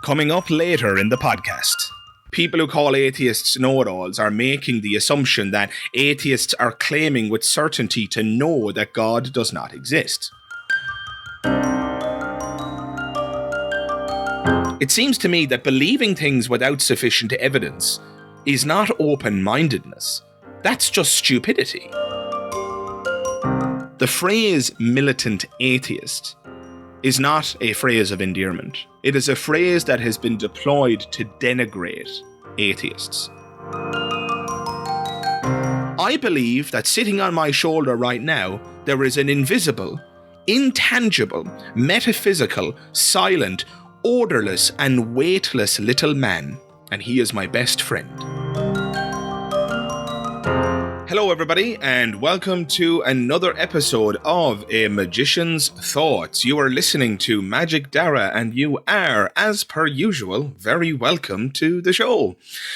Coming up later in the podcast. People who call atheists know-it-alls are making the assumption that atheists are claiming with certainty to know that God does not exist. It seems to me that believing things without sufficient evidence is not open-mindedness. That's just stupidity. The phrase militant atheist is not a phrase of endearment. It is a phrase that has been deployed to denigrate atheists. I believe that sitting on my shoulder right now, there is an invisible, intangible, metaphysical, silent, odorless and weightless little man, and he is my best friend. Hello everybody, and welcome to another episode of A Magician's Thoughts. You are listening to Magic Dara, and you are, as per usual, very welcome to the show.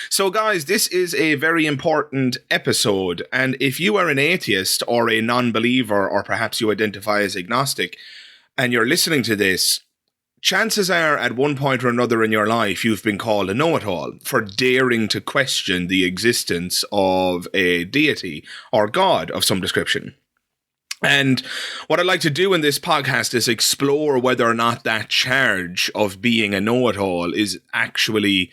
So guys, this is a very important episode, and if you are an atheist or a non-believer, or perhaps you identify as agnostic, and you're listening to this, chances are, at one point or another in your life, you've been called a know-it-all for daring to question the existence of a deity or God of some description. And what I'd like to do in this podcast is explore whether or not that charge of being a know-it-all is actually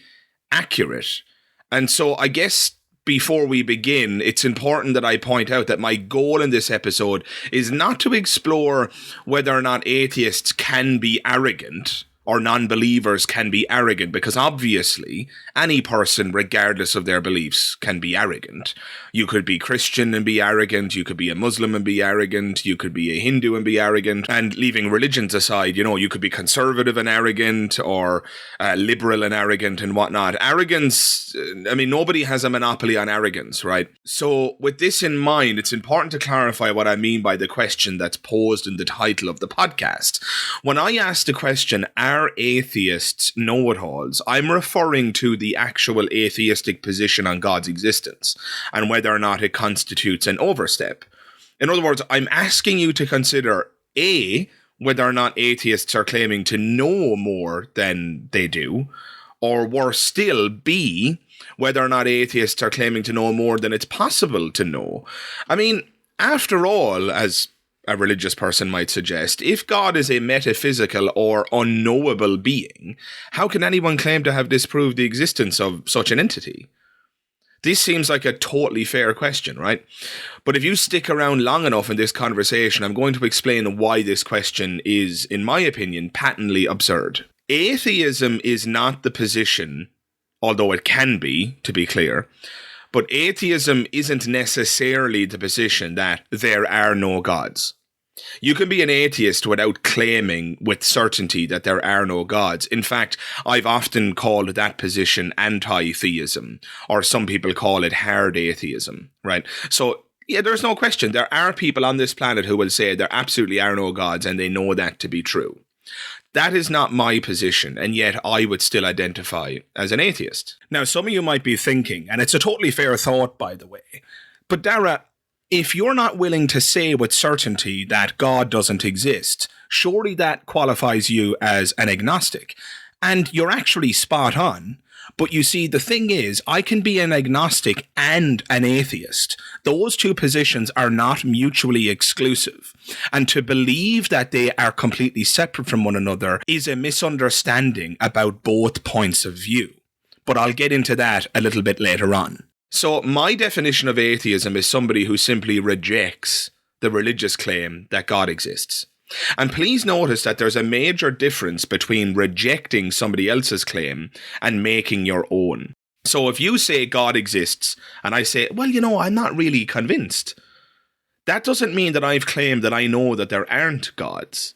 accurate. And so I guess before we begin, it's important that I point out that my goal in this episode is not to explore whether or not atheists can be arrogant or non-believers can be arrogant, because obviously any person, regardless of their beliefs, can be arrogant. You could be Christian and be arrogant, you could be a Muslim and be arrogant, you could be a Hindu and be arrogant, and leaving religions aside, you could be conservative and arrogant, or liberal and arrogant and whatnot. Arrogance, nobody has a monopoly on arrogance, right? So with this in mind, it's important to clarify what I mean by the question that's posed in the title of the podcast. When I ask the question, are atheists know-it-alls, I'm referring to the actual atheistic position on God's existence and whether or not it constitutes an overstep. In other words, I'm asking you to consider A, whether or not atheists are claiming to know more than they do, or worse still, B, whether or not atheists are claiming to know more than it's possible to know. After all, as a religious person might suggest, if God is a metaphysical or unknowable being, how can anyone claim to have disproved the existence of such an entity? This seems like a totally fair question, right? But if you stick around long enough in this conversation, I'm going to explain why this question is, in my opinion, patently absurd. Atheism is not the position, although it can be, to be clear, but atheism isn't necessarily the position that there are no gods. You can be an atheist without claiming with certainty that there are no gods. In fact, I've often called that position anti-theism, or some people call it hard atheism, right? So, yeah, there's no question. There are people on this planet who will say there absolutely are no gods, and they know that to be true. That is not my position, and yet I would still identify as an atheist. Now, some of you might be thinking, and it's a totally fair thought, by the way, but Dara, if you're not willing to say with certainty that God doesn't exist, surely that qualifies you as an agnostic. And you're actually spot on. But you see, the thing is, I can be an agnostic and an atheist. Those two positions are not mutually exclusive. And to believe that they are completely separate from one another is a misunderstanding about both points of view. But I'll get into that a little bit later on. So my definition of atheism is somebody who simply rejects the religious claim that God exists. And please notice that there's a major difference between rejecting somebody else's claim and making your own. So if you say God exists and I say, well, I'm not really convinced, that doesn't mean that I've claimed that I know that there aren't gods.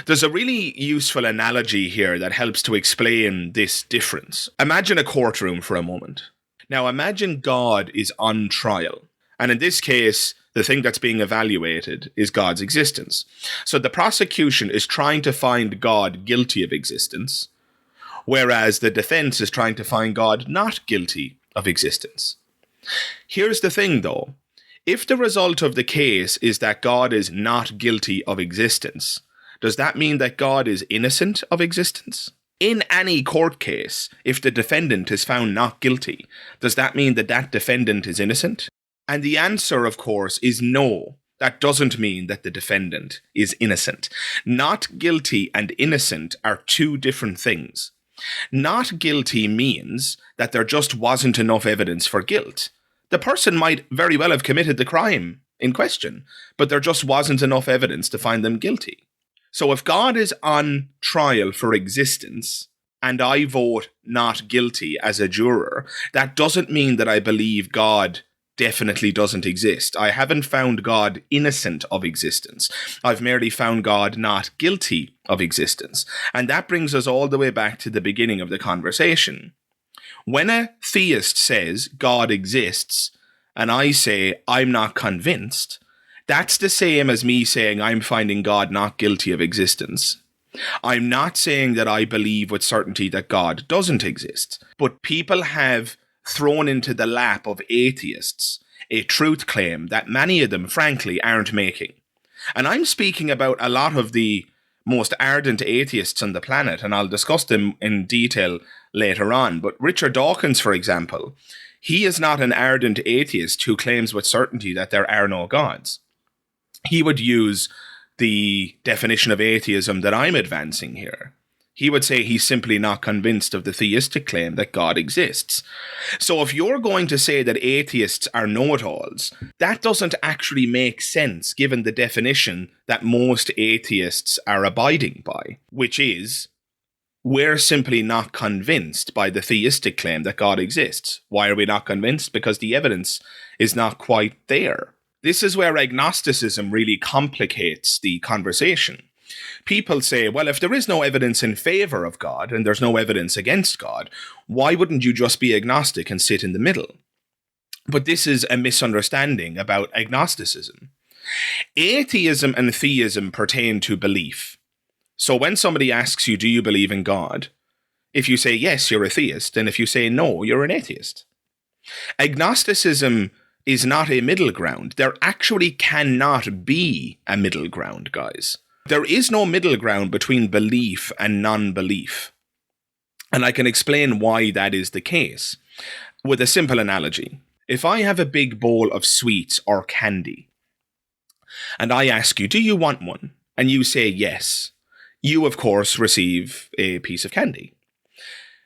There's a really useful analogy here that helps to explain this difference. Imagine a courtroom for a moment. Now imagine God is on trial, and in this case, the thing that's being evaluated is God's existence. So the prosecution is trying to find God guilty of existence, whereas the defense is trying to find God not guilty of existence. Here's the thing though, if the result of the case is that God is not guilty of existence, does that mean that God is innocent of existence? In any court case, if the defendant is found not guilty, does that mean that that defendant is innocent? And the answer, of course, is no. That doesn't mean that the defendant is innocent. Not guilty and innocent are two different things. Not guilty means that there just wasn't enough evidence for guilt. The person might very well have committed the crime in question, but there just wasn't enough evidence to find them guilty. So if God is on trial for existence, and I vote not guilty as a juror, that doesn't mean that I believe God definitely doesn't exist. I haven't found God innocent of existence. I've merely found God not guilty of existence. And that brings us all the way back to the beginning of the conversation. When a theist says God exists, and I say I'm not convinced, that's the same as me saying I'm finding God not guilty of existence. I'm not saying that I believe with certainty that God doesn't exist, but people have thrown into the lap of atheists a truth claim that many of them, frankly, aren't making. And I'm speaking about a lot of the most ardent atheists on the planet, and I'll discuss them in detail later on. But Richard Dawkins, for example, he is not an ardent atheist who claims with certainty that there are no gods. He would use the definition of atheism that I'm advancing here. He would say he's simply not convinced of the theistic claim that God exists. So if you're going to say that atheists are know-it-alls, that doesn't actually make sense given the definition that most atheists are abiding by, which is, we're simply not convinced by the theistic claim that God exists. Why are we not convinced? Because the evidence is not quite there. This is where agnosticism really complicates the conversation. People say, well, if there is no evidence in favour of God and there's no evidence against God, why wouldn't you just be agnostic and sit in the middle? But this is a misunderstanding about agnosticism. Atheism and theism pertain to belief. So when somebody asks you, do you believe in God? If you say yes, you're a theist, and if you say no, you're an atheist. Agnosticism is not a middle ground. There actually cannot be a middle ground, guys. There is no middle ground between belief and non-belief. And I can explain why that is the case with a simple analogy. If I have a big bowl of sweets or candy, and I ask you, do you want one? And you say yes, you, of course, receive a piece of candy.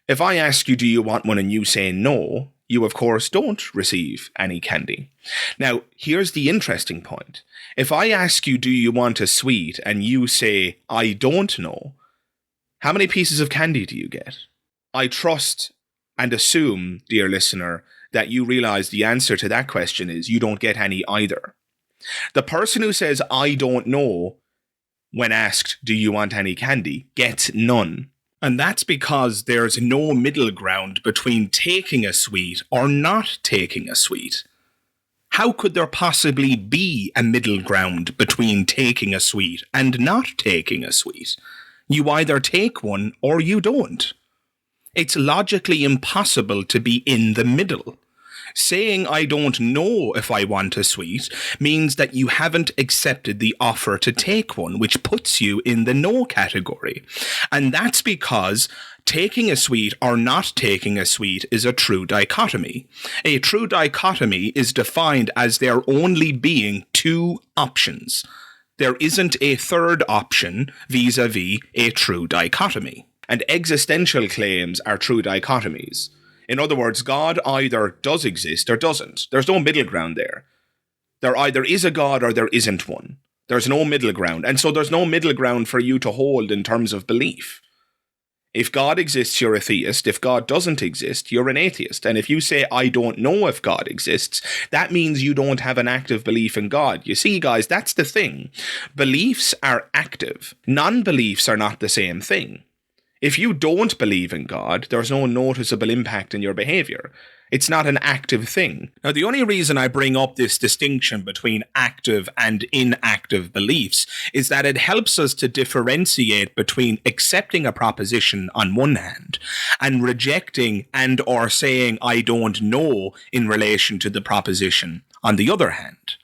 If I ask you, do you want one? And you say no, you, of course, don't receive any candy. Now, here's the interesting point. If I ask you, do you want a sweet? And you say, I don't know, how many pieces of candy do you get? I trust and assume, dear listener, that you realize the answer to that question is you don't get any either. The person who says, I don't know, when asked, do you want any candy, gets none. And that's because there's no middle ground between taking a sweet or not taking a sweet. How could there possibly be a middle ground between taking a sweet and not taking a sweet? You either take one or you don't. It's logically impossible to be in the middle. Saying I don't know if I want a sweet means that you haven't accepted the offer to take one, which puts you in the no category. And that's because taking a sweet or not taking a sweet is a true dichotomy. A true dichotomy is defined as there only being two options. There isn't a third option vis-a-vis a true dichotomy. And existential claims are true dichotomies. In other words, God either does exist or doesn't. There's no middle ground there. There either is a God or there isn't one. There's no middle ground. And so there's no middle ground for you to hold in terms of belief. If God exists, you're a theist. If God doesn't exist, you're an atheist. And if you say, I don't know if God exists, that means you don't have an active belief in God. You see, guys, that's the thing. Beliefs are active. Non-beliefs are not the same thing. If you don't believe in God, there's no noticeable impact in your behavior. It's not an active thing. Now, the only reason I bring up this distinction between active and inactive beliefs is that it helps us to differentiate between accepting a proposition on one hand and rejecting and or saying I don't know in relation to the proposition on the other hand.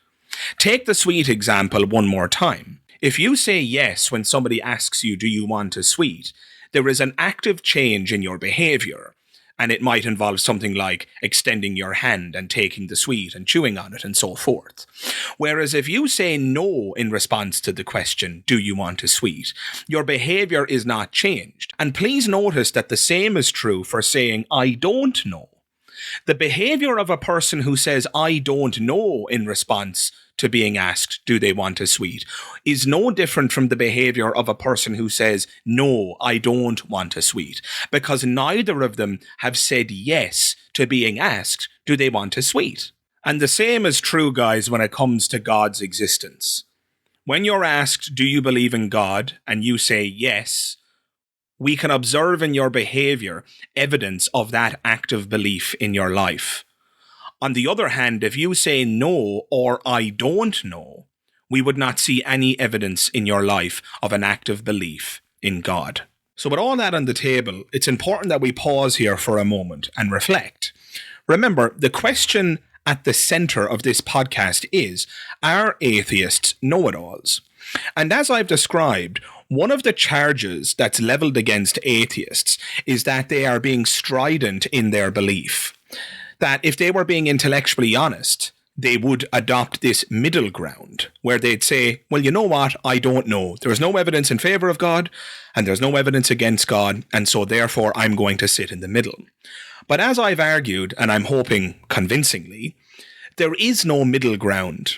Take the sweet example one more time. If you say yes when somebody asks you, do you want a sweet? there is an active change in your behavior. And it might involve something like extending your hand and taking the sweet and chewing on it and so forth. Whereas if you say no in response to the question, do you want a sweet, your behavior is not changed. And please notice that the same is true for saying, I don't know. The behavior of a person who says, I don't know in response to being asked, do they want a sweet, is no different from the behavior of a person who says, no, I don't want a sweet, because neither of them have said yes to being asked, do they want a sweet? And the same is true, guys, when it comes to God's existence. When you're asked, do you believe in God, and you say yes, we can observe in your behavior evidence of that active belief in your life. On the other hand, if you say no or I don't know, we would not see any evidence in your life of an active belief in God. So with all that on the table, it's important that we pause here for a moment and reflect. Remember, the question at the center of this podcast is, are atheists know-it-alls? And as I've described, one of the charges that's leveled against atheists is that they are being strident in their belief. That if they were being intellectually honest, they would adopt this middle ground where they'd say, well, you know what? I don't know. There's no evidence in favor of God and there's no evidence against God. And so therefore I'm going to sit in the middle. But as I've argued, and I'm hoping convincingly, there is no middle ground.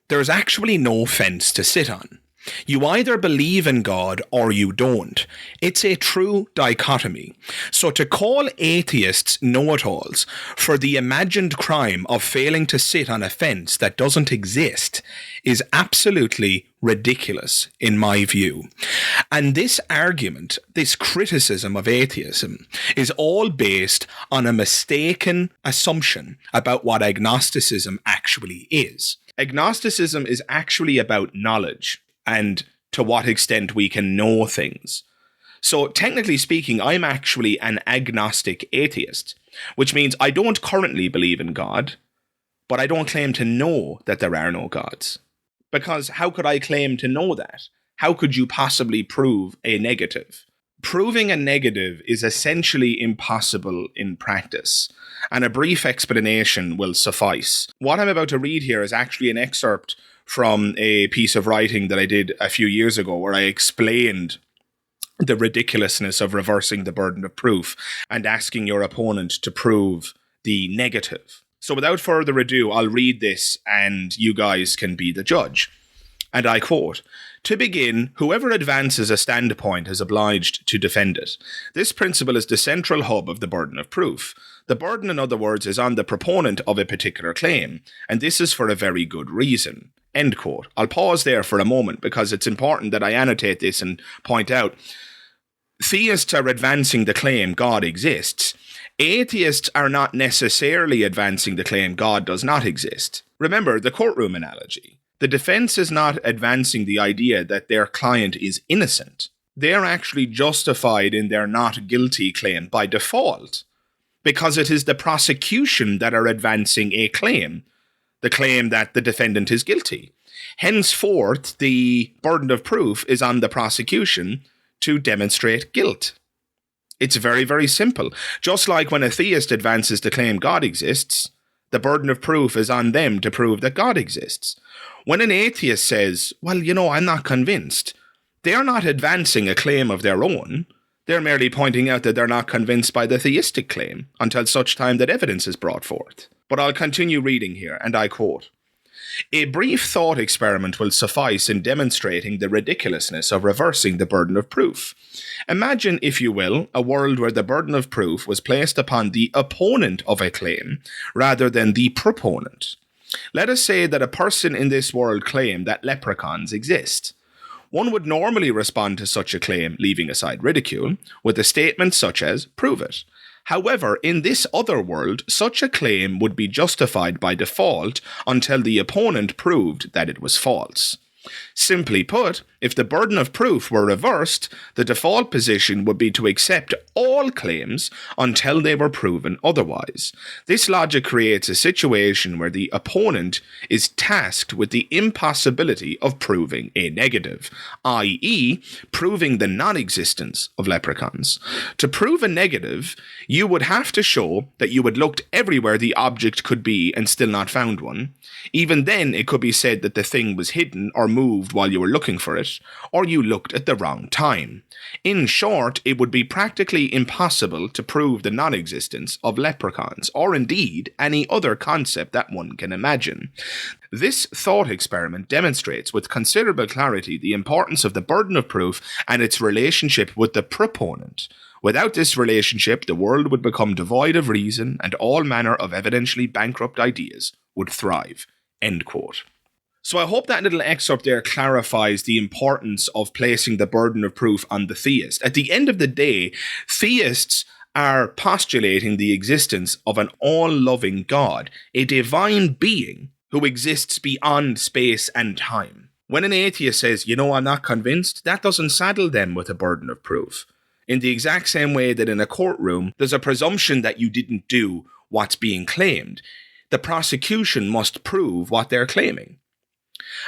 There's actually no fence to sit on. You either believe in God or you don't. It's a true dichotomy. So to call atheists know-it-alls for the imagined crime of failing to sit on a fence that doesn't exist is absolutely ridiculous in my view. And this argument, this criticism of atheism, is all based on a mistaken assumption about what agnosticism actually is. Agnosticism is actually about knowledge and to what extent we can know things. So technically speaking, I'm actually an agnostic atheist, which means I don't currently believe in God, but I don't claim to know that there are no gods. Because how could I claim to know that? How could you possibly prove a negative? Proving a negative is essentially impossible in practice, and a brief explanation will suffice. What I'm about to read here is actually an excerpt from a piece of writing that I did a few years ago where I explained the ridiculousness of reversing the burden of proof and asking your opponent to prove the negative. So without further ado, I'll read this and you guys can be the judge. And I quote, "To begin, whoever advances a standpoint is obliged to defend it. This principle is the central hub of the burden of proof. The burden, in other words, is on the proponent of a particular claim, and this is for a very good reason." End quote. I'll pause there for a moment because it's important that I annotate this and point out theists are advancing the claim God exists. Atheists are not necessarily advancing the claim God does not exist. Remember the courtroom analogy. The defense is not advancing the idea that their client is innocent. They're actually justified in their not guilty claim by default, because it is the prosecution that are advancing a claim, the claim that the defendant is guilty. Henceforth, the burden of proof is on the prosecution to demonstrate guilt. It's very, very simple. Just like when a theist advances the claim God exists, the burden of proof is on them to prove that God exists. When an atheist says, well, I'm not convinced, they're not advancing a claim of their own. They're merely pointing out that they're not convinced by the theistic claim until such time that evidence is brought forth. But I'll continue reading here, and I quote, "A brief thought experiment will suffice in demonstrating the ridiculousness of reversing the burden of proof. Imagine, if you will, a world where the burden of proof was placed upon the opponent of a claim rather than the proponent. Let us say that a person in this world claimed that leprechauns exist. One would normally respond to such a claim, leaving aside ridicule, with a statement such as, prove it. However, in this other world, such a claim would be justified by default until the opponent proved that it was false. Simply put, if the burden of proof were reversed, the default position would be to accept all claims until they were proven otherwise. This logic creates a situation where the opponent is tasked with the impossibility of proving a negative, i.e., proving the non-existence of leprechauns. To prove a negative, you would have to show that you had looked everywhere the object could be and still not found one. Even then, it could be said that the thing was hidden or moved while you were looking for it, or you looked at the wrong time. In short, it would be practically impossible to prove the non-existence of leprechauns, or indeed any other concept that one can imagine. This thought experiment demonstrates with considerable clarity the importance of the burden of proof and its relationship with the proponent. Without this relationship, the world would become devoid of reason and all manner of evidentially bankrupt ideas would thrive. End quote. So I hope that little excerpt there clarifies the importance of placing the burden of proof on the theist. At the end of the day, theists are postulating the existence of an all-loving God, a divine being who exists beyond space and time. When an atheist says, I'm not convinced, that doesn't saddle them with a burden of proof. In the exact same way that in a courtroom, there's a presumption that you didn't do what's being claimed. The prosecution must prove what they're claiming.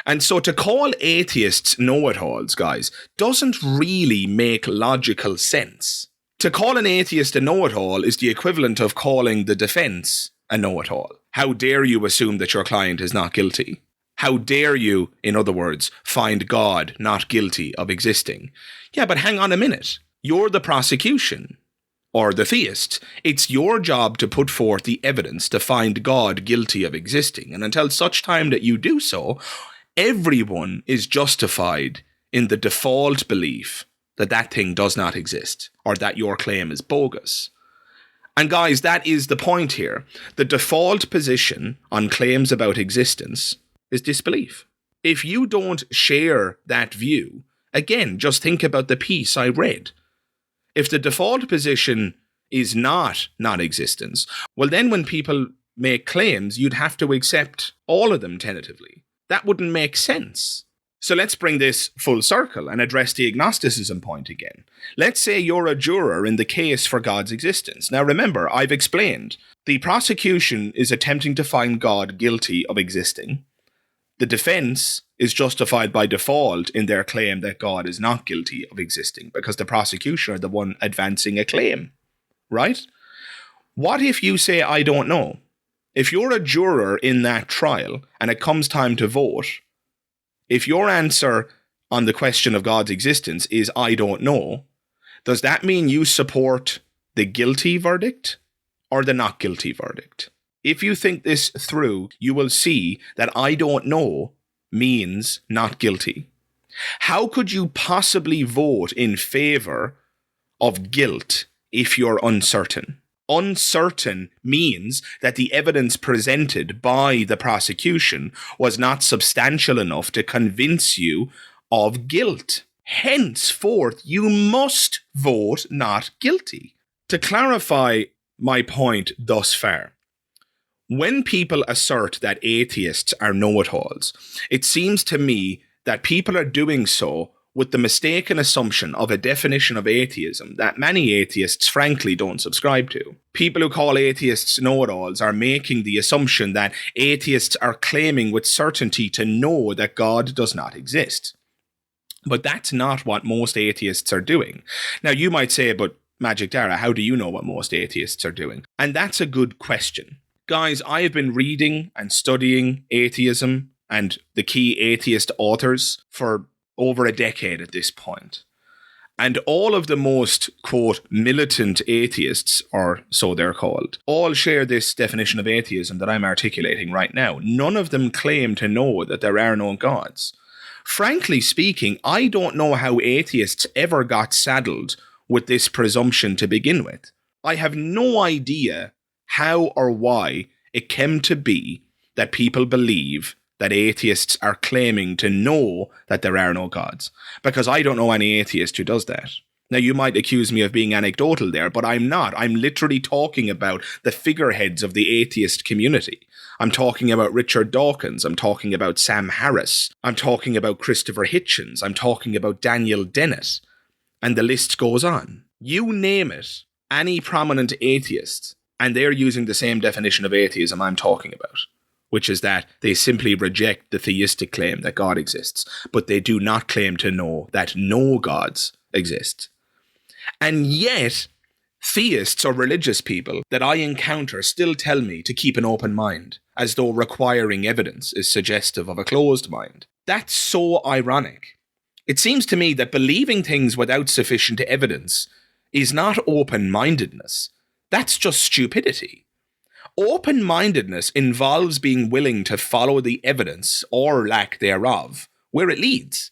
And so to call atheists know-it-alls, guys, doesn't really make logical sense. To call an atheist a know-it-all is the equivalent of calling the defense a know-it-all. How dare you assume that your client is not guilty? How dare you, in other words, find God not guilty of existing? Yeah, but hang on a minute. You're the prosecution. Or the theist. It's your job to put forth the evidence to find God guilty of existing. And until such time that you do so, everyone is justified in the default belief that that thing does not exist or that your claim is bogus. And guys, that is the point here. The default position on claims about existence is disbelief. If you don't share that view, again, just think about the piece I read. If the default position is not non-existence, well then when people make claims, you'd have to accept all of them tentatively. That wouldn't make sense. So let's bring this full circle and address the agnosticism point again. Let's say you're a juror in the case for God's existence. Now remember, I've explained, the prosecution is attempting to find God guilty of existing. The defense is justified by default in their claim that God is not guilty of existing because the prosecution are the one advancing a claim, right? What if you say, I don't know? If you're a juror in that trial and it comes time to vote, if your answer on the question of God's existence is, I don't know, does that mean you support the guilty verdict or the not guilty verdict? If you think this through, you will see that I don't know means not guilty. How could you possibly vote in favour of guilt if you're uncertain? Uncertain means that the evidence presented by the prosecution was not substantial enough to convince you of guilt. Henceforth, you must vote not guilty. To clarify my point thus far, when people assert that atheists are know-it-alls, it seems to me that people are doing so with the mistaken assumption of a definition of atheism that many atheists frankly don't subscribe to. People who call atheists know-it-alls are making the assumption that atheists are claiming with certainty to know that God does not exist. But that's not what most atheists are doing. Now you might say, but Magic Dara, how do you know what most atheists are doing? And that's a good question. Guys, I have been reading and studying atheism and the key atheist authors for over a decade at this point. And all of the most, quote, militant atheists, or so they're called, all share this definition of atheism that I'm articulating right now. None of them claim to know that there are no gods. Frankly speaking, I don't know how atheists ever got saddled with this presumption to begin with. I have no idea how or why it came to be that people believe that atheists are claiming to know that there are no gods, because I don't know any atheist who does that. Now, you might accuse me of being anecdotal there, but I'm not. I'm literally talking about the figureheads of the atheist community. I'm talking about Richard Dawkins. I'm talking about Sam Harris. I'm talking about Christopher Hitchens. I'm talking about Daniel Dennett. And the list goes on. You name it, any prominent atheist, and they're using the same definition of atheism I'm talking about, which is that they simply reject the theistic claim that God exists, but they do not claim to know that no gods exist. And yet, theists or religious people that I encounter still tell me to keep an open mind, as though requiring evidence is suggestive of a closed mind. That's so ironic. It seems to me that believing things without sufficient evidence is not open-mindedness. That's just stupidity. Open-mindedness involves being willing to follow the evidence, or lack thereof, where it leads,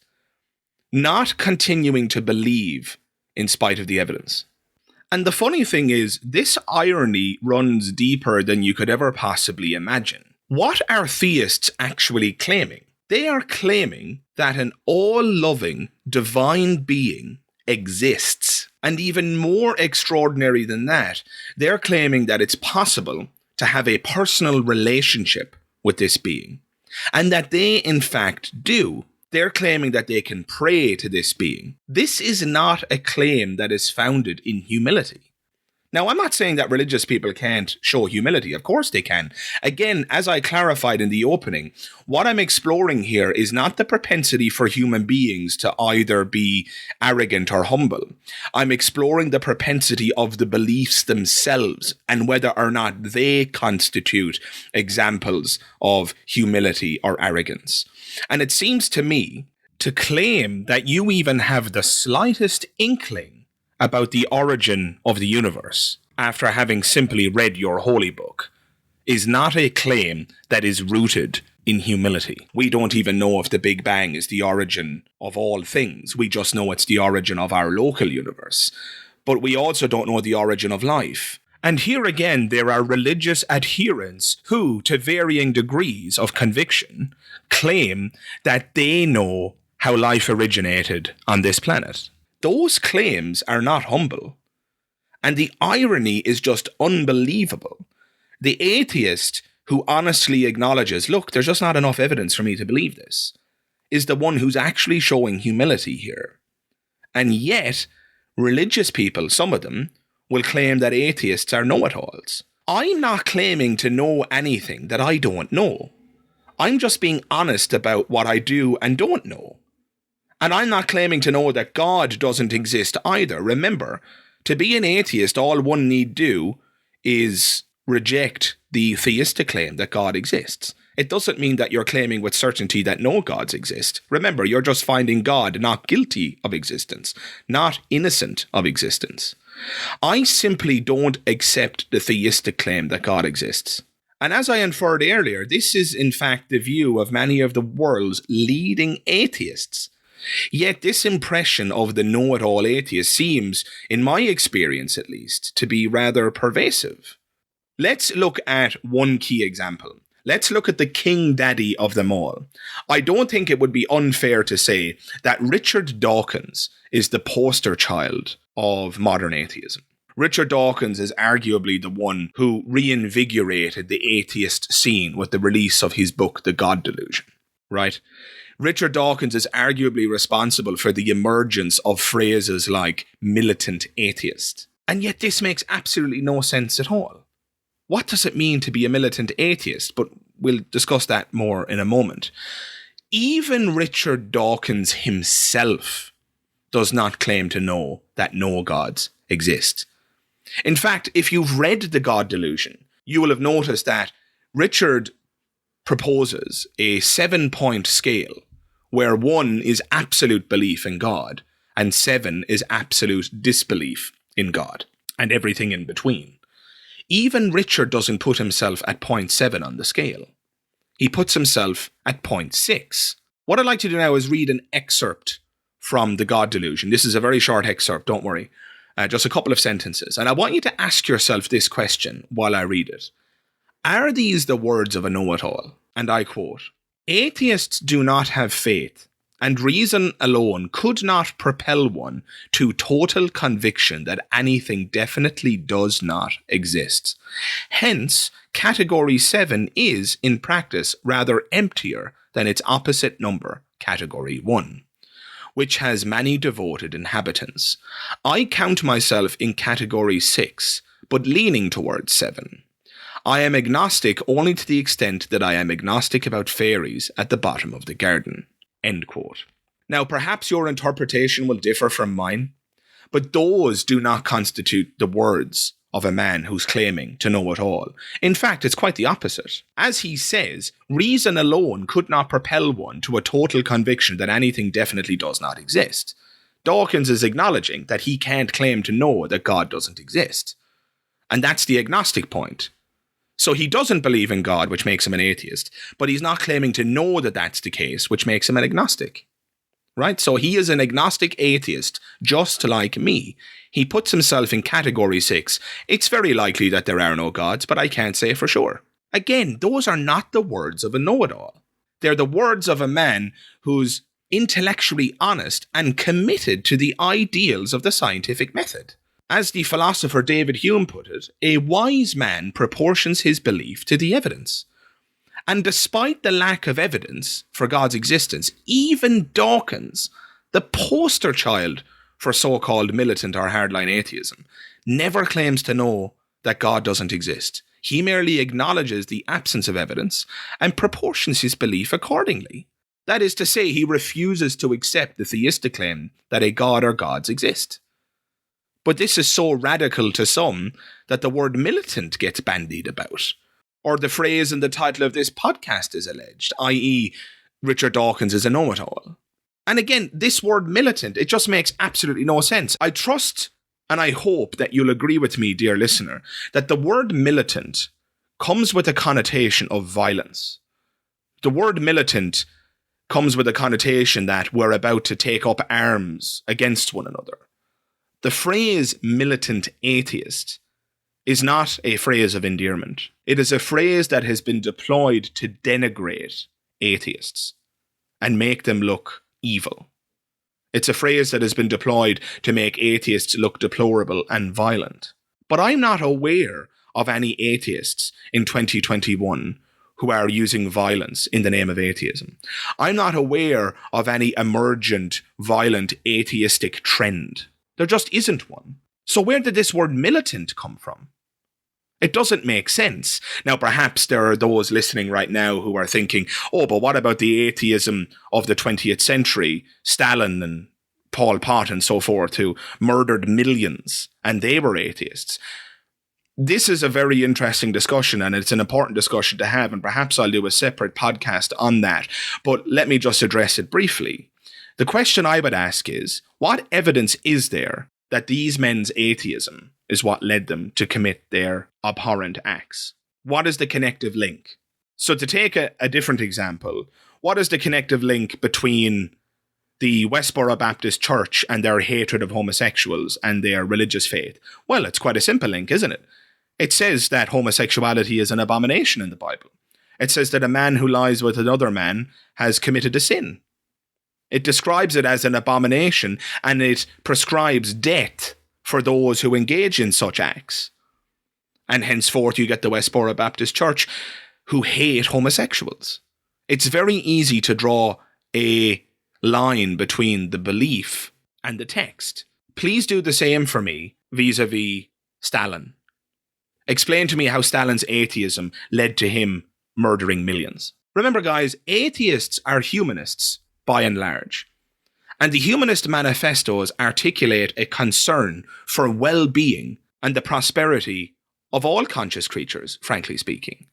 not continuing to believe in spite of the evidence. And the funny thing is, this irony runs deeper than you could ever possibly imagine. What are theists actually claiming? They are claiming that an all-loving, divine being exists. And even more extraordinary than that, they're claiming that it's possible to have a personal relationship with this being. And that they, in fact, do. They're claiming that they can pray to this being. This is not a claim that is founded in humility. Now, I'm not saying that religious people can't show humility. Of course they can. Again, as I clarified in the opening, what I'm exploring here is not the propensity for human beings to either be arrogant or humble. I'm exploring the propensity of the beliefs themselves and whether or not they constitute examples of humility or arrogance. And it seems to me to claim that you even have the slightest inkling about the origin of the universe after having simply read your holy book is not a claim that is rooted in humility. We don't even know if the Big Bang is the origin of all things. We just know it's the origin of our local universe. But we also don't know the origin of life. And here again, there are religious adherents who, to varying degrees of conviction, claim that they know how life originated on this planet. Those claims are not humble. And the irony is just unbelievable. The atheist who honestly acknowledges, look, there's just not enough evidence for me to believe this, is the one who's actually showing humility here. And yet, religious people, some of them, will claim that atheists are know-it-alls. I'm not claiming to know anything that I don't know. I'm just being honest about what I do and don't know. And I'm not claiming to know that God doesn't exist either. Remember, to be an atheist, all one need do is reject the theistic claim that God exists. It doesn't mean that you're claiming with certainty that no gods exist. Remember, you're just finding God not guilty of existence, not innocent of existence. I simply don't accept the theistic claim that God exists. And as I inferred earlier, this is in fact the view of many of the world's leading atheists. Yet this impression of the know-it-all atheist seems, in my experience at least, to be rather pervasive. Let's look at one key example. Let's look at the king daddy of them all. I don't think it would be unfair to say that Richard Dawkins is the poster child of modern atheism. Richard Dawkins is arguably the one who reinvigorated the atheist scene with the release of his book, The God Delusion, right? Richard Dawkins is arguably responsible for the emergence of phrases like militant atheist. And yet this makes absolutely no sense at all. What does it mean to be a militant atheist? But we'll discuss that more in a moment. Even Richard Dawkins himself does not claim to know that no gods exist. In fact, if you've read The God Delusion, you will have noticed that Richard proposes a 7-point scale where 1 is absolute belief in God and 7 is absolute disbelief in God and everything in between. Even Richard doesn't put himself at point 7 on the scale. He puts himself at point 6. What I'd like to do now is read an excerpt from The God Delusion. This is a very short excerpt, don't worry. Just a couple of sentences. And I want you to ask yourself this question while I read it. Are these the words of a know-it-all? And I quote, "Atheists do not have faith and reason alone could not propel one to total conviction that anything definitely does not exist. Hence, Category 7 is, in practice, rather emptier than its opposite number, Category 1, which has many devoted inhabitants. I count myself in Category 6, but leaning towards 7. I am agnostic only to the extent that I am agnostic about fairies at the bottom of the garden." End quote. Now, perhaps your interpretation will differ from mine, but those do not constitute the words of a man who's claiming to know it all. In fact, it's quite the opposite. As he says, reason alone could not propel one to a total conviction that anything definitely does not exist. Dawkins is acknowledging that he can't claim to know that God doesn't exist. And that's the agnostic point. So he doesn't believe in God, which makes him an atheist, but he's not claiming to know that that's the case, which makes him an agnostic. Right? So he is an agnostic atheist, just like me. He puts himself in Category 6. It's very likely that there are no gods, but I can't say for sure. Again, those are not the words of a know-it-all. They're the words of a man who's intellectually honest and committed to the ideals of the scientific method. As the philosopher David Hume put it, a wise man proportions his belief to the evidence. And despite the lack of evidence for God's existence, even Dawkins, the poster child for so-called militant or hardline atheism, never claims to know that God doesn't exist. He merely acknowledges the absence of evidence and proportions his belief accordingly. That is to say, he refuses to accept the theistic claim that a god or gods exist. But this is so radical to some that the word militant gets bandied about. Or the phrase in the title of this podcast is alleged, i.e. Richard Dawkins is a know-it-all. And again, this word militant, it just makes absolutely no sense. I trust and I hope that you'll agree with me, dear listener, that the word militant comes with a connotation of violence. The word militant comes with a connotation that we're about to take up arms against one another. The phrase militant atheist is not a phrase of endearment. It is a phrase that has been deployed to denigrate atheists and make them look evil. It's a phrase that has been deployed to make atheists look deplorable and violent. But I'm not aware of any atheists in 2021 who are using violence in the name of atheism. I'm not aware of any emergent, violent, atheistic trend. There just isn't one. So where did this word militant come from? It doesn't make sense. Now, perhaps there are those listening right now who are thinking, oh, but what about the atheism of the 20th century? Stalin and Pol Pot and so forth, who murdered millions, and they were atheists. This is a very interesting discussion, and it's an important discussion to have, and perhaps I'll do a separate podcast on that. But let me just address it briefly. The question I would ask is, what evidence is there that these men's atheism is what led them to commit their abhorrent acts? What is the connective link? So to take a different example, what is the connective link between the Westboro Baptist Church and their hatred of homosexuals and their religious faith? Well, it's quite a simple link, isn't it? It says that homosexuality is an abomination in the Bible. It says that a man who lies with another man has committed a sin. It describes it as an abomination, and it prescribes death for those who engage in such acts. And henceforth you get the Westboro Baptist Church who hate homosexuals. It's very easy to draw a line between the belief and the text. Please do the same for me vis-a-vis Stalin. Explain to me how Stalin's atheism led to him murdering millions. Remember, guys, atheists are humanists by and large. And the humanist manifestos articulate a concern for well-being and the prosperity of all conscious creatures, frankly speaking.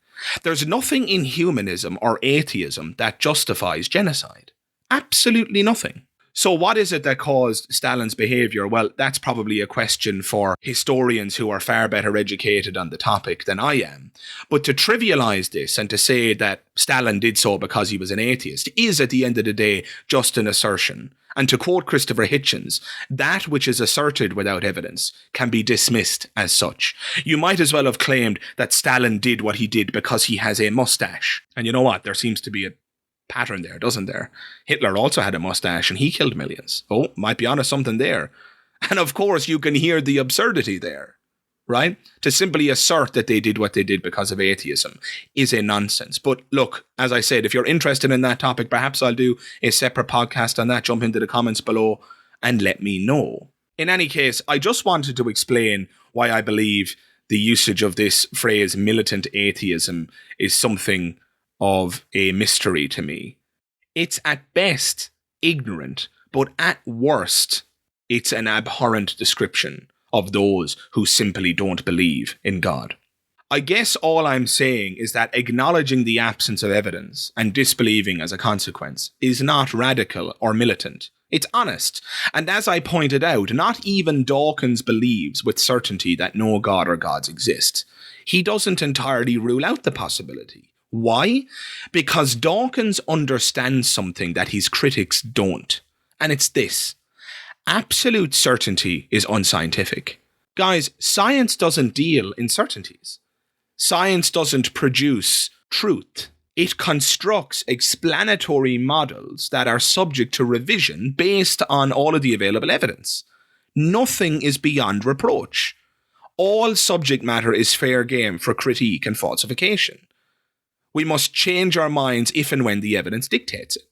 There's nothing in humanism or atheism that justifies genocide. Absolutely nothing. So what is it that caused Stalin's behaviour? Well, that's probably a question for historians who are far better educated on the topic than I am. But to trivialise this and to say that Stalin did so because he was an atheist is, at the end of the day, just an assertion. And to quote Christopher Hitchens, that which is asserted without evidence can be dismissed as such. You might as well have claimed that Stalin did what he did because he has a mustache. And you know what? There seems to be a pattern there, doesn't there? Hitler also had a mustache and he killed millions. Oh, might be onto something there. And of course, you can hear the absurdity there, right? To simply assert that they did what they did because of atheism is a nonsense. But look, as I said, if you're interested in that topic, perhaps I'll do a separate podcast on that. Jump into the comments below and let me know. In any case, I just wanted to explain why I believe the usage of this phrase militant atheism is something of a mystery to me. It's at best ignorant, but at worst, it's an abhorrent description of those who simply don't believe in God. I guess all I'm saying is that acknowledging the absence of evidence and disbelieving as a consequence is not radical or militant. It's honest. And as I pointed out, not even Dawkins believes with certainty that no God or gods exist. He doesn't entirely rule out the possibility. Why? Because Dawkins understands something that his critics don't. And it's this. Absolute certainty is unscientific. Guys, science doesn't deal in certainties. Science doesn't produce truth. It constructs explanatory models that are subject to revision based on all of the available evidence. Nothing is beyond reproach. All subject matter is fair game for critique and falsification. We must change our minds if and when the evidence dictates it.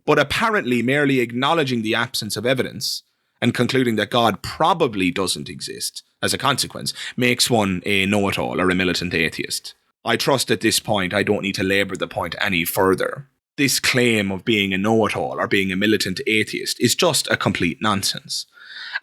But apparently merely acknowledging the absence of evidence and concluding that God probably doesn't exist as a consequence makes one a know-it-all or a militant atheist. I trust at this point I don't need to labour the point any further. This claim of being a know-it-all or being a militant atheist is just a complete nonsense.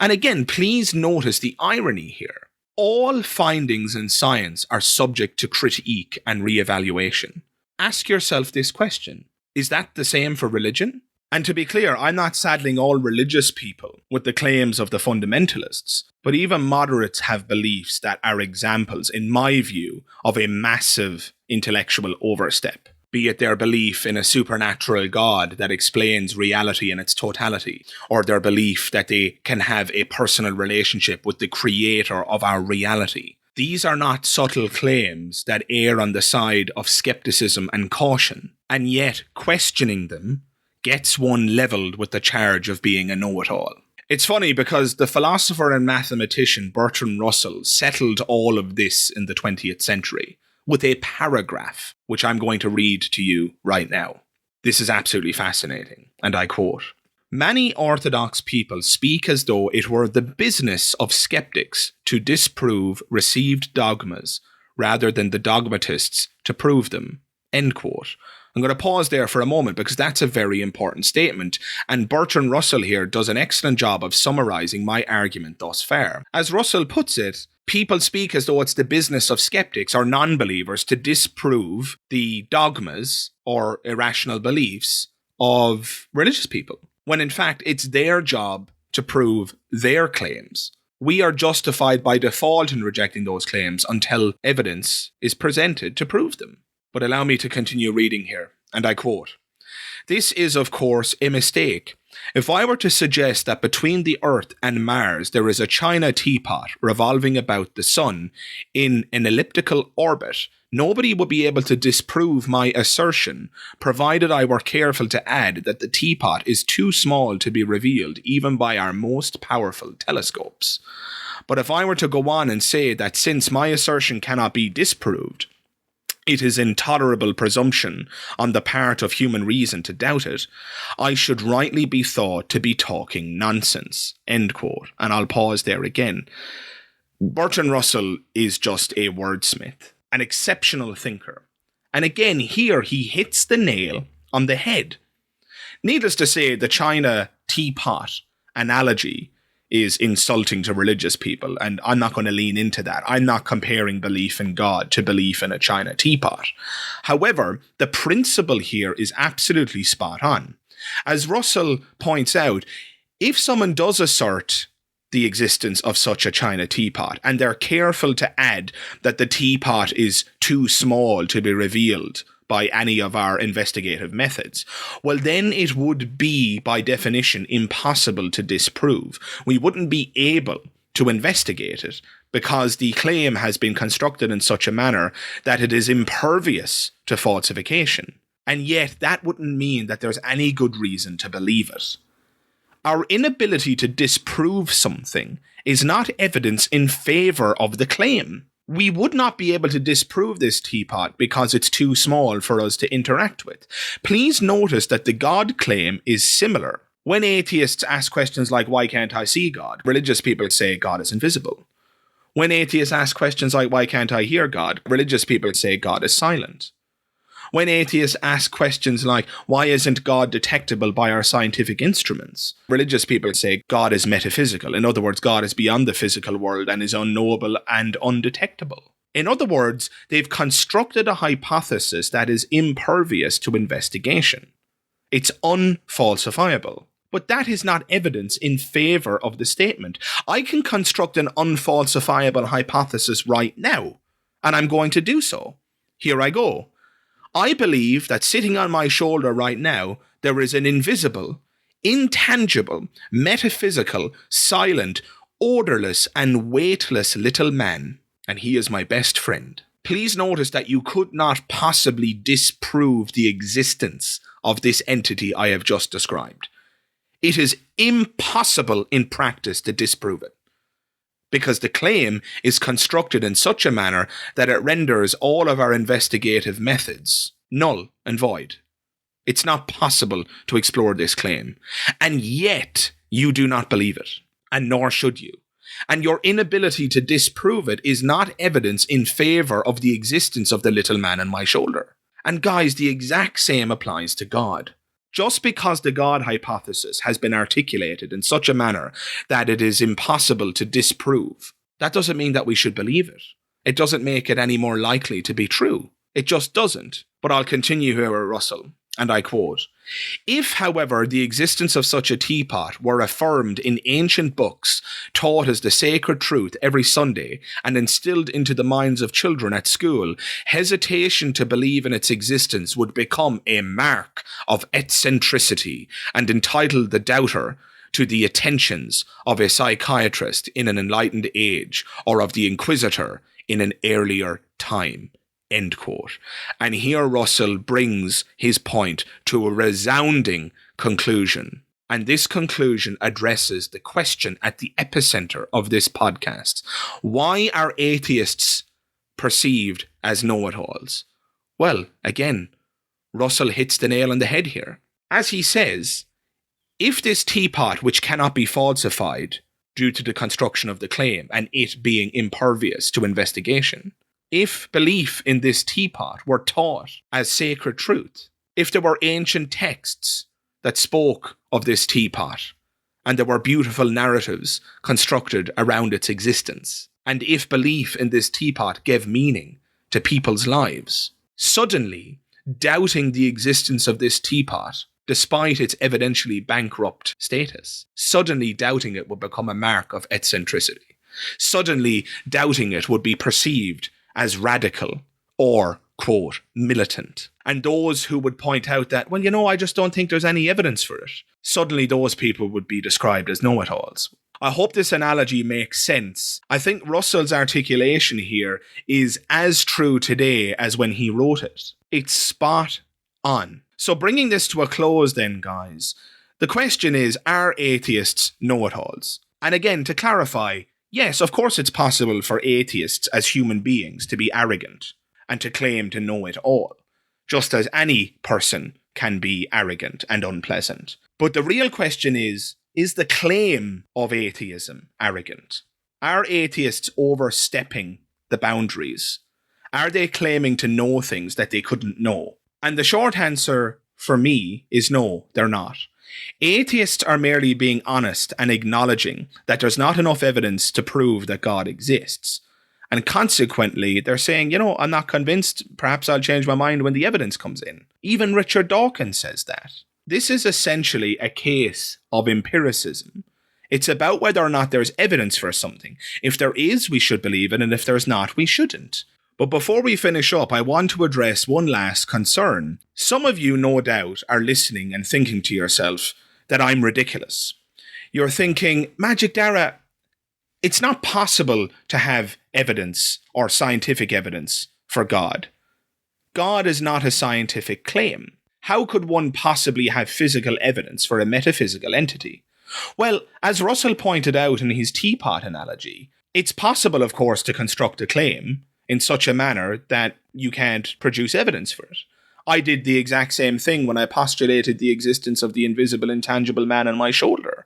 And again, please notice the irony here. All findings in science are subject to critique and re-evaluation. Ask yourself this question. Is that the same for religion? And to be clear, I'm not saddling all religious people with the claims of the fundamentalists, but even moderates have beliefs that are examples, in my view, of a massive intellectual overstep. Be it their belief in a supernatural God that explains reality in its totality, or their belief that they can have a personal relationship with the creator of our reality. These are not subtle claims that err on the side of skepticism and caution, and yet questioning them gets one levelled with the charge of being a know-it-all. It's funny because the philosopher and mathematician Bertrand Russell settled all of this in the 20th century with a paragraph, which I'm going to read to you right now. This is absolutely fascinating, and I quote, "Many orthodox people speak as though it were the business of skeptics to disprove received dogmas rather than the dogmatists to prove them." End quote. I'm going to pause there for a moment because that's a very important statement, and Bertrand Russell here does an excellent job of summarising my argument thus far. As Russell puts it, people speak as though it's the business of skeptics or non-believers to disprove the dogmas or irrational beliefs of religious people, when in fact it's their job to prove their claims. We are justified by default in rejecting those claims until evidence is presented to prove them. But allow me to continue reading here, and I quote, "This is, of course, a mistake. If I were to suggest that between the Earth and Mars there is a china teapot revolving about the Sun in an elliptical orbit, nobody would be able to disprove my assertion, provided I were careful to add that the teapot is too small to be revealed even by our most powerful telescopes. But if I were to go on and say that since my assertion cannot be disproved, it is intolerable presumption on the part of human reason to doubt it, I should rightly be thought to be talking nonsense." End quote. And I'll pause there again. Bertrand Russell is just a wordsmith, an exceptional thinker. And again, here he hits the nail on the head. Needless to say, the China teapot analogy is insulting to religious people, and I'm not going to lean into that. I'm not comparing belief in God to belief in a china teapot. However, the principle here is absolutely spot on. As Russell points out, if someone does assert the existence of such a china teapot, and they're careful to add that the teapot is too small to be revealed by any of our investigative methods, well then it would be, by definition, impossible to disprove. We wouldn't be able to investigate it because the claim has been constructed in such a manner that it is impervious to falsification. And yet that wouldn't mean that there's any good reason to believe it. Our inability to disprove something is not evidence in favour of the claim. We would not be able to disprove this teapot because it's too small for us to interact with. Please notice that the God claim is similar. When atheists ask questions like, why can't I see God? Religious people say God is invisible. When atheists ask questions like, why can't I hear God? Religious people say God is silent. When atheists ask questions like, why isn't God detectable by our scientific instruments? Religious people say God is metaphysical. In other words, God is beyond the physical world and is unknowable and undetectable. In other words, they've constructed a hypothesis that is impervious to investigation. It's unfalsifiable. But that is not evidence in favour of the statement. I can construct an unfalsifiable hypothesis right now, and I'm going to do so. Here I go. I believe that sitting on my shoulder right now, there is an invisible, intangible, metaphysical, silent, odorless, and weightless little man, and he is my best friend. Please notice that you could not possibly disprove the existence of this entity I have just described. It is impossible in practice to disprove it, because the claim is constructed in such a manner that it renders all of our investigative methods null and void. It's not possible to explore this claim, and yet you do not believe it, and nor should you. And your inability to disprove it is not evidence in favour of the existence of the little man on my shoulder. And guys, the exact same applies to God. Just because the God hypothesis has been articulated in such a manner that it is impossible to disprove, that doesn't mean that we should believe it. It doesn't make it any more likely to be true. It just doesn't. But I'll continue here with Russell, and I quote, "If, however, the existence of such a teapot were affirmed in ancient books, taught as the sacred truth every Sunday, and instilled into the minds of children at school, hesitation to believe in its existence would become a mark of eccentricity and entitle the doubter to the attentions of a psychiatrist in an enlightened age, or of the inquisitor in an earlier time." End quote. And here Russell brings his point to a resounding conclusion. And this conclusion addresses the question at the epicenter of this podcast. Why are atheists perceived as know-it-alls? Well, again, Russell hits the nail on the head here. As he says, if this teapot, which cannot be falsified due to the construction of the claim and it being impervious to investigation, if belief in this teapot were taught as sacred truth, if there were ancient texts that spoke of this teapot, and there were beautiful narratives constructed around its existence, and if belief in this teapot gave meaning to people's lives, suddenly doubting the existence of this teapot, despite its evidentially bankrupt status, suddenly doubting it would become a mark of eccentricity. Suddenly doubting it would be perceived as radical or, quote, militant. And those who would point out that, well, I just don't think there's any evidence for it, suddenly those people would be described as know-it-alls. I hope this analogy makes sense. I think Russell's articulation here is as true today as when he wrote it. It's spot on. So bringing this to a close then, guys, the question is, are atheists know-it-alls? And again, to clarify, yes, of course it's possible for atheists as human beings to be arrogant and to claim to know it all, just as any person can be arrogant and unpleasant. But the real question is the claim of atheism arrogant? Are atheists overstepping the boundaries? Are they claiming to know things that they couldn't know? And the short answer for me is no, they're not. Atheists are merely being honest and acknowledging that there's not enough evidence to prove that God exists. And consequently, they're saying, I'm not convinced, perhaps I'll change my mind when the evidence comes in. Even Richard Dawkins says that. This is essentially a case of empiricism. It's about whether or not there's evidence for something. If there is, we should believe it, and if there's not, we shouldn't. But before we finish up, I want to address one last concern. Some of you, no doubt, are listening and thinking to yourself that I'm ridiculous. You're thinking, Magic Dara, it's not possible to have evidence or scientific evidence for God. God is not a scientific claim. how could one possibly have physical evidence for a metaphysical entity? Well, as Russell pointed out in his teapot analogy, it's possible, of course, to construct a claim in such a manner that you can't produce evidence for it. I did the exact same thing when I postulated the existence of the invisible, intangible man on my shoulder.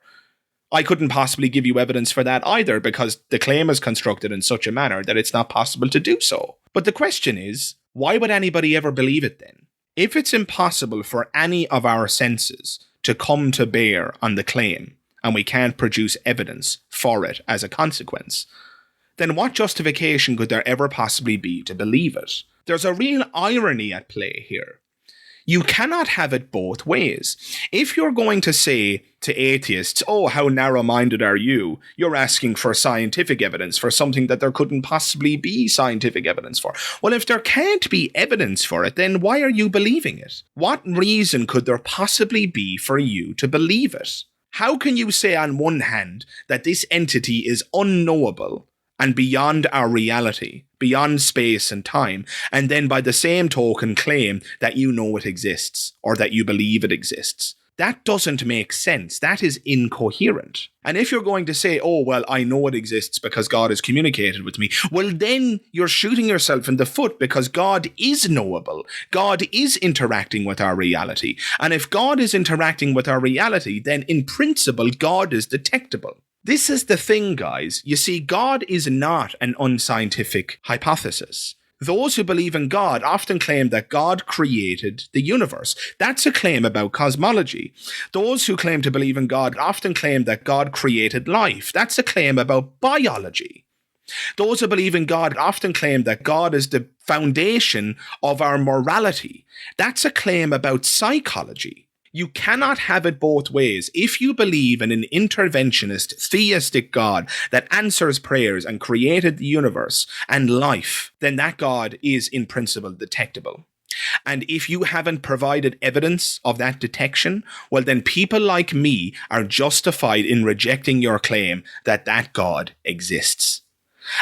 I couldn't possibly give you evidence for that either, because the claim is constructed in such a manner that it's not possible to do so. But the question is, why would anybody ever believe it then? If it's impossible for any of our senses to come to bear on the claim, and we can't produce evidence for it as a consequence, then what justification could there ever possibly be to believe it? There's a real irony at play here. You cannot have it both ways. If you're going to say to atheists, oh, how narrow-minded are you? You're asking for scientific evidence for something that there couldn't possibly be scientific evidence for. Well, if there can't be evidence for it, then why are you believing it? What reason could there possibly be for you to believe it? How can you say on one hand that this entity is unknowable and beyond our reality, beyond space and time, and then by the same token claim that you know it exists, or that you believe it exists? That doesn't make sense. That is incoherent. And if you're going to say, oh, well, I know it exists because God has communicated with me, well, then you're shooting yourself in the foot, because God is knowable. God is interacting with our reality. And if God is interacting with our reality, then in principle, God is detectable. This is the thing, guys. You see, God is not an unscientific hypothesis. Those who believe in God often claim that God created the universe. That's a claim about cosmology. Those who claim to believe in God often claim that God created life. That's a claim about biology. Those who believe in God often claim that God is the foundation of our morality. That's a claim about psychology. You cannot have it both ways. If you believe in an interventionist, theistic God that answers prayers and created the universe and life, then that God is in principle detectable. And if you haven't provided evidence of that detection, well, then people like me are justified in rejecting your claim that that God exists.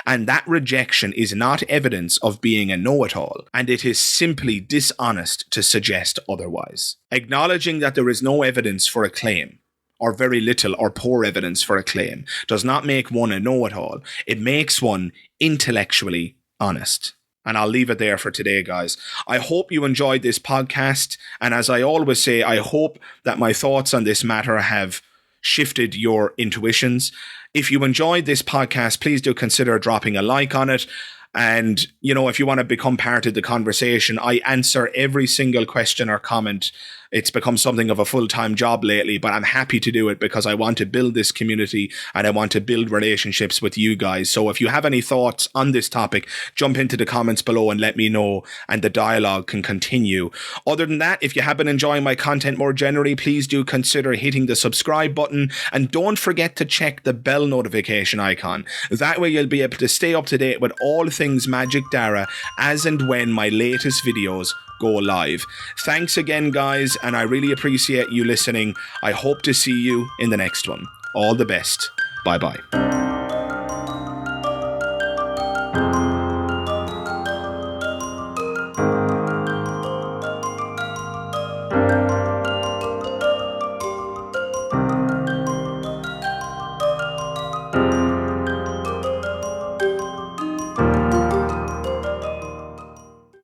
And that rejection is not evidence of being a know-it-all, and it is simply dishonest to suggest otherwise. Acknowledging that there is no evidence for a claim, or very little or poor evidence for a claim, does not make one a know-it-all. It makes one intellectually honest. And I'll leave it there for today, guys. I hope you enjoyed this podcast, and as I always say, I hope that my thoughts on this matter have shifted your intuitions. If you enjoyed this podcast, please do consider dropping a like on it. And, you know, if you want to become part of the conversation, I answer every single question or comment. It's become something of a full-time job lately, but I'm happy to do it because I want to build this community and I want to build relationships with you guys. So if you have any thoughts on this topic, jump into the comments below and let me know, and the dialogue can continue. Other than that, if you have been enjoying my content more generally, please do consider hitting the subscribe button, and don't forget to check the bell notification icon. That way you'll be able to stay up to date with all things Magic Dara as and when my latest videos go live. Thanks again, guys, and I really appreciate you listening. I hope to see you in the next one. All the best. Bye-bye.